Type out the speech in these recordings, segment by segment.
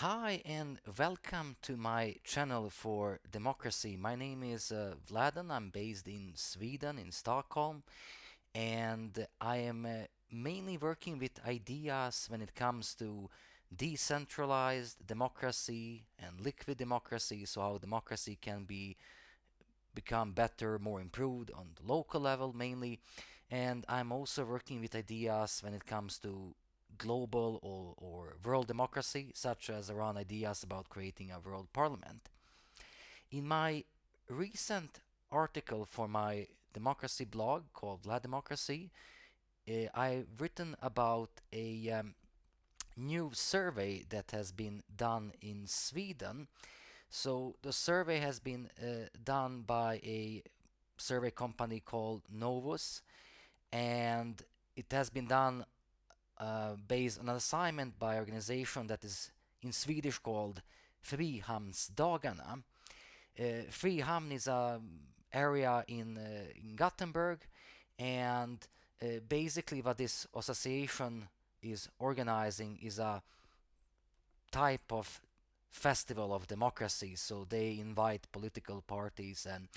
Hi and welcome to my channel for democracy. My name is Vladan. I'm based in Sweden, in Stockholm, and I am mainly working with ideas when it comes to decentralized democracy and liquid democracy, so how democracy can become better, more improved on the local level mainly. And I'm also working with ideas when it comes to global or world democracy, such as around ideas about creating a world parliament. In my recent article for my democracy blog called La Democracy, I've written about a new survey that has been done in Sweden. So the survey has been done by a survey company called Novus, and it has been done based on an assignment by an organization that is in Swedish called Frihamnsdagarna. Frihamn is a area in Gothenburg, and basically what this association is organizing is a type of festival of democracy. So they invite political parties and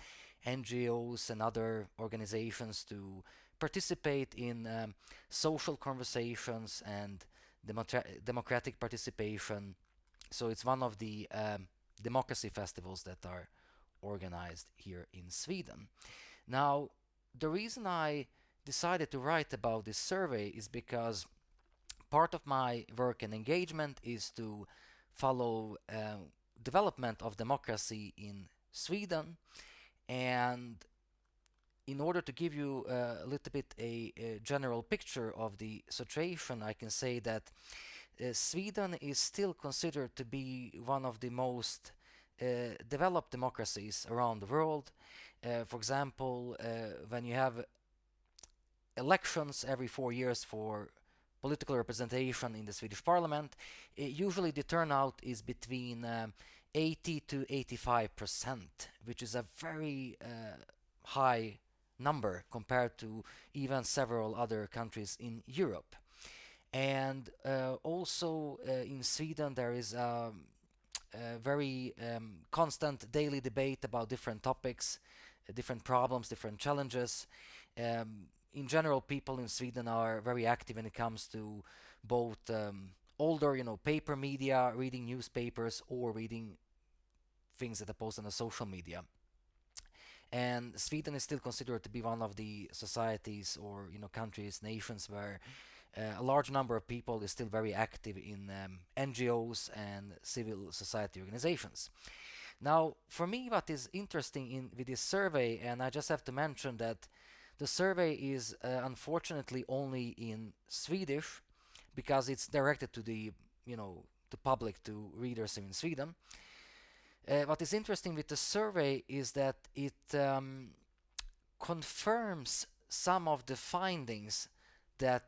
NGOs and other organizations to participate in social conversations and democratic participation. So it's one of the democracy festivals that are organized here in Sweden. Now, the reason I decided to write about this survey is because part of my work and engagement is to follow development of democracy in Sweden. And in order to give you a little bit a general picture of the situation, I can say that Sweden is still considered to be one of the most developed democracies around the world. For example, when you have elections every 4 years for political representation in the Swedish parliament, usually the turnout is between 80 to 85%, which is a very high number compared to even several other countries in Europe. And also in Sweden, there is a very constant daily debate about different topics, different problems, different challenges. In general, people in Sweden are very active when it comes to both older, paper media, reading newspapers, or reading things that are posted on social media. And Sweden is still considered to be one of the societies or countries, nations where a large number of people is still very active in NGOs and civil society organizations. Now, for me, what is interesting with this survey, and I just have to mention that the survey is unfortunately only in Swedish because it's directed to the public, to readers in Sweden. What is interesting with the survey is that it confirms some of the findings that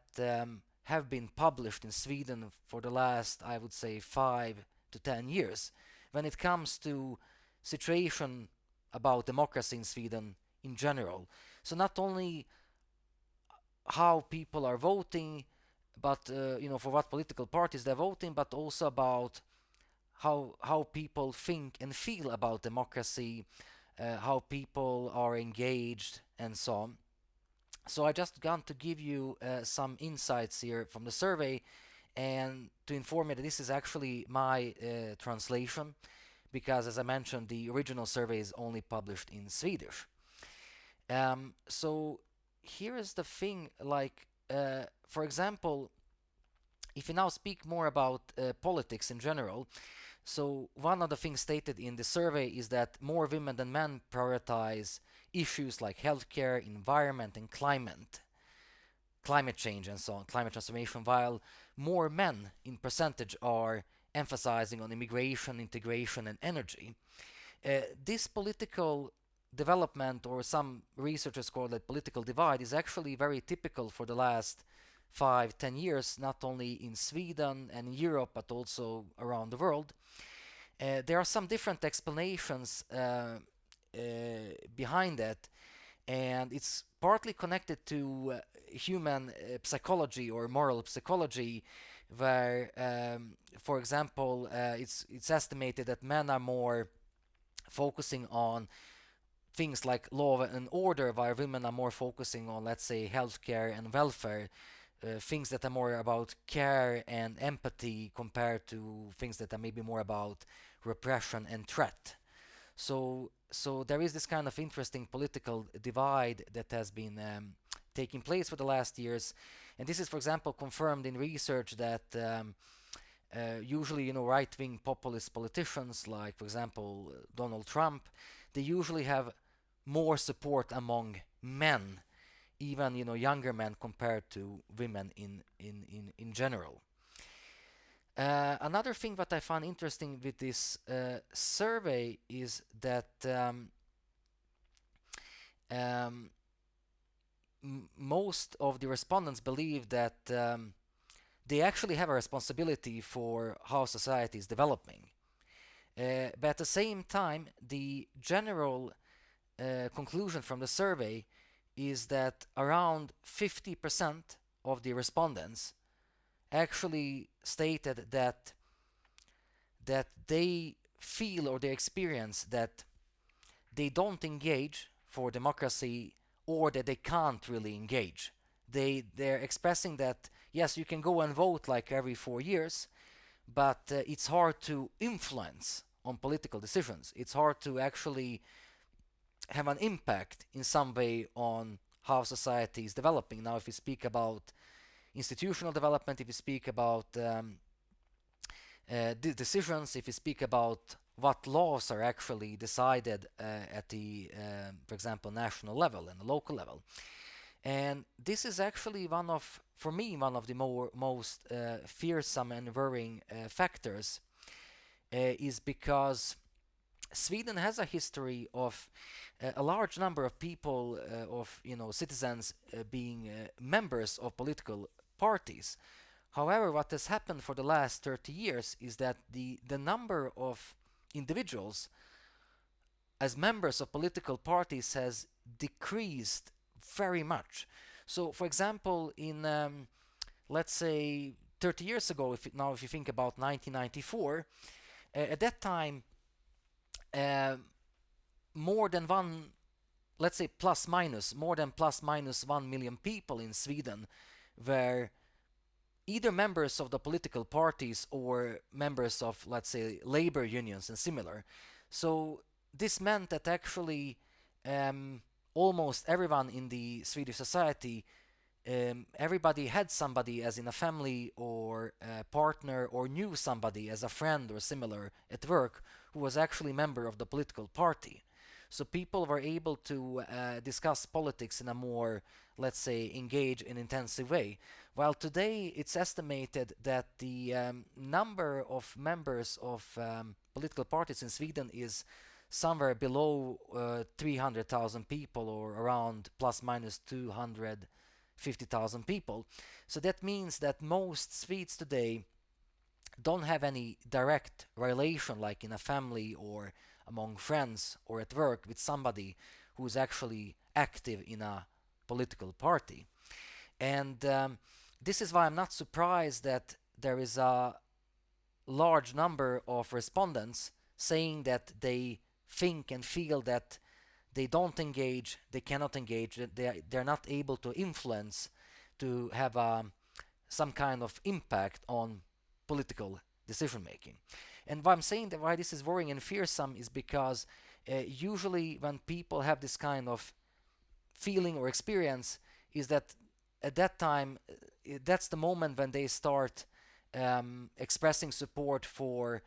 have been published in Sweden for the last, I would say, 5 to 10 years, when it comes to situation about democracy in Sweden in general. So not only how people are voting, but for what political parties they're voting, but also about how people think and feel about democracy, how people are engaged, and so on. So I just want to give you some insights here from the survey and to inform you that this is actually my translation because, as I mentioned, the original survey is only published in Swedish. So here is the thing, like, for example, if you now speak more about politics in general, so one of the things stated in the survey is that more women than men prioritize issues like healthcare, environment, and climate change, and so on, climate transformation, while more men in percentage are emphasizing on immigration, integration, and energy. This political development, or some researchers call it political divide, is actually very typical for the last 5, 10 years, not only in Sweden and in Europe, but also around the world. There are some different explanations behind that, and it's partly connected to human psychology or moral psychology, where, for example, it's estimated that men are more focusing on things like law and order, while women are more focusing on, let's say, healthcare and welfare, things that are more about care and empathy compared to things that are maybe more about repression and threat. So there is this kind of interesting political divide that has been taking place for the last years, and this is, for example, confirmed in research that usually, right-wing populist politicians, like, for example, Donald Trump, they usually have more support among men, even, younger men compared to women in general. Another thing that I found interesting with this survey is that um, most of the respondents believe that they actually have a responsibility for how society is developing. But at the same time, the general conclusion from the survey is that around 50% of the respondents actually stated that they feel or they experience that they don't engage for democracy, or that they can't really engage. They're expressing that yes, you can go and vote like every 4 years, but it's hard to influence on political decisions. It's hard to actually have an impact in some way on how society is developing. Now, if we speak about institutional development, if we speak about decisions, if we speak about what laws are actually decided at the, for example, national level and the local level. And this is actually for me, one of the most fearsome and worrying factors, is because Sweden has a history of a large number of people, of citizens, being members of political parties. However, what has happened for the last 30 years is that the number of individuals as members of political parties has decreased very much. So, for example, in let's say 30 years ago, if you think about 1994, at that time, uh, more than one, let's say plus minus, more than plus minus 1 million people in Sweden were either members of the political parties or members of, let's say, labor unions and similar. So this meant that actually um, almost everyone in the Swedish society, everybody had somebody as in a family or a partner, or knew somebody as a friend or similar at work who was actually a member of the political party. So people were able to discuss politics in a more, let's say, engaged and intensive way. While today it's estimated that the number of members of political parties in Sweden is somewhere below 300,000 people, or around plus minus 250,000 people. So that means that most Swedes today don't have any direct relation, like in a family or among friends or at work, with somebody who's actually active in a political party. And this is why I'm not surprised that there is a large number of respondents saying that they think and feel that they don't engage, they cannot engage, that they're not able to influence, to have some kind of impact on political decision making. And why I'm saying that why this is worrying and fearsome is because usually when people have this kind of feeling or experience, is that at that time, that's the moment when they start expressing support for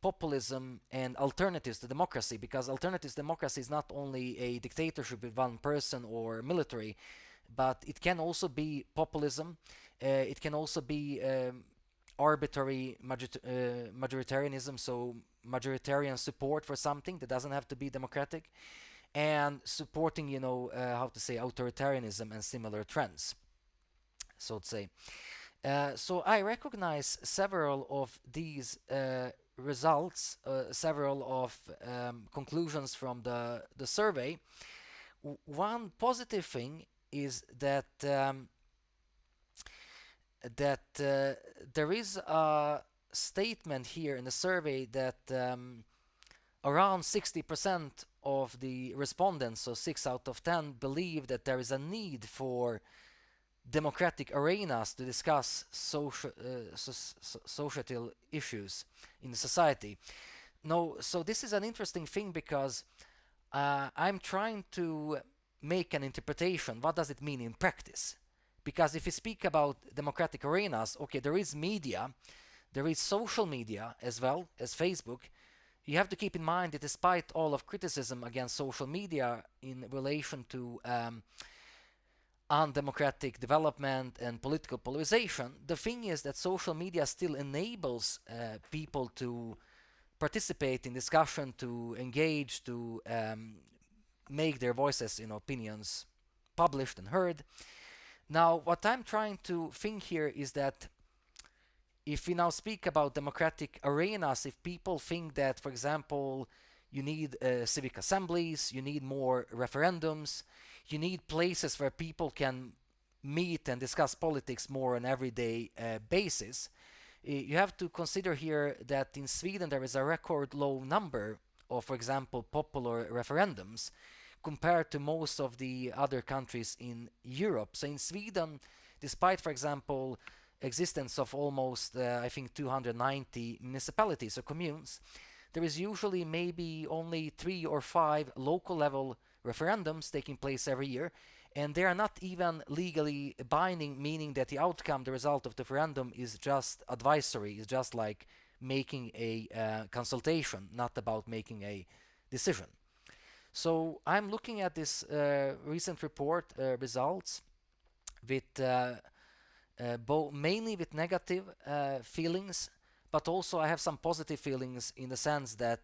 populism and alternatives to democracy, because alternatives to democracy is not only a dictatorship with one person or military, but it can also be populism. It can also be arbitrary majoritarianism, so majoritarian support for something that doesn't have to be democratic, and supporting, how to say, authoritarianism and similar trends, so to say. So I recognize several of these results, several of conclusions from the survey. One positive thing is that that there is a statement here in the survey that around 60% of the respondents, so 6 out of 10, believe that there is a need for democratic arenas to discuss societal issues in society. No, so this is an interesting thing because I'm trying to make an interpretation. What does it mean in practice? Because if we speak about democratic arenas, okay, there is media, there is social media as well as Facebook. You have to keep in mind that despite all of criticism against social media in relation to undemocratic development and political polarization, the thing is that social media still enables people to participate in discussion, to engage, to make their voices, opinions published and heard. Now, what I'm trying to think here is that if we now speak about democratic arenas, if people think that, for example, you need civic assemblies, you need more referendums, you need places where people can meet and discuss politics more on an everyday basis, you have to consider here that in Sweden there is a record low number of, for example, popular referendums compared to most of the other countries in Europe. So in Sweden, despite, for example, existence of almost, I think, 290 municipalities or communes, there is usually maybe only 3 or 5 local level referendums taking place every year, and they are not even legally binding, meaning that the outcome, the result of the referendum, is just advisory, is just like making a consultation, not about making a decision. So I'm looking at this recent report results with mainly with negative feelings, but also I have some positive feelings in the sense that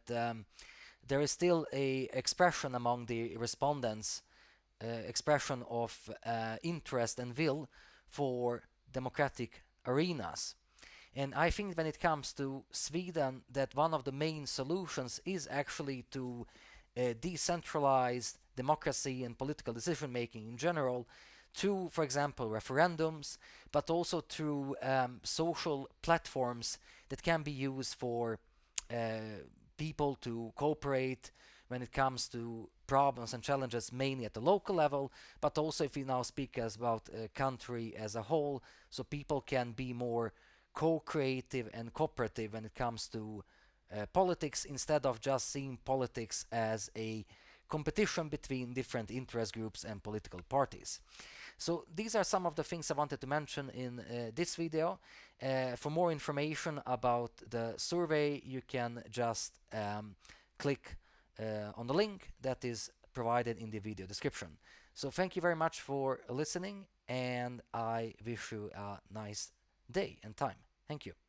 there is still a expression among the respondents, expression of interest and will for democratic arenas. And I think when it comes to Sweden, that one of the main solutions is actually to decentralize democracy and political decision making in general through, for example, referendums, but also through social platforms that can be used for people to cooperate when it comes to problems and challenges, mainly at the local level, but also if we now speak as about a country as a whole, so people can be more co-creative and cooperative when it comes to politics, instead of just seeing politics as a competition between different interest groups and political parties. So these are some of the things I wanted to mention in this video. For more information about the survey, you can just click on the link that is provided in the video description. So thank you very much for listening, and I wish you a nice day and time. Thank you.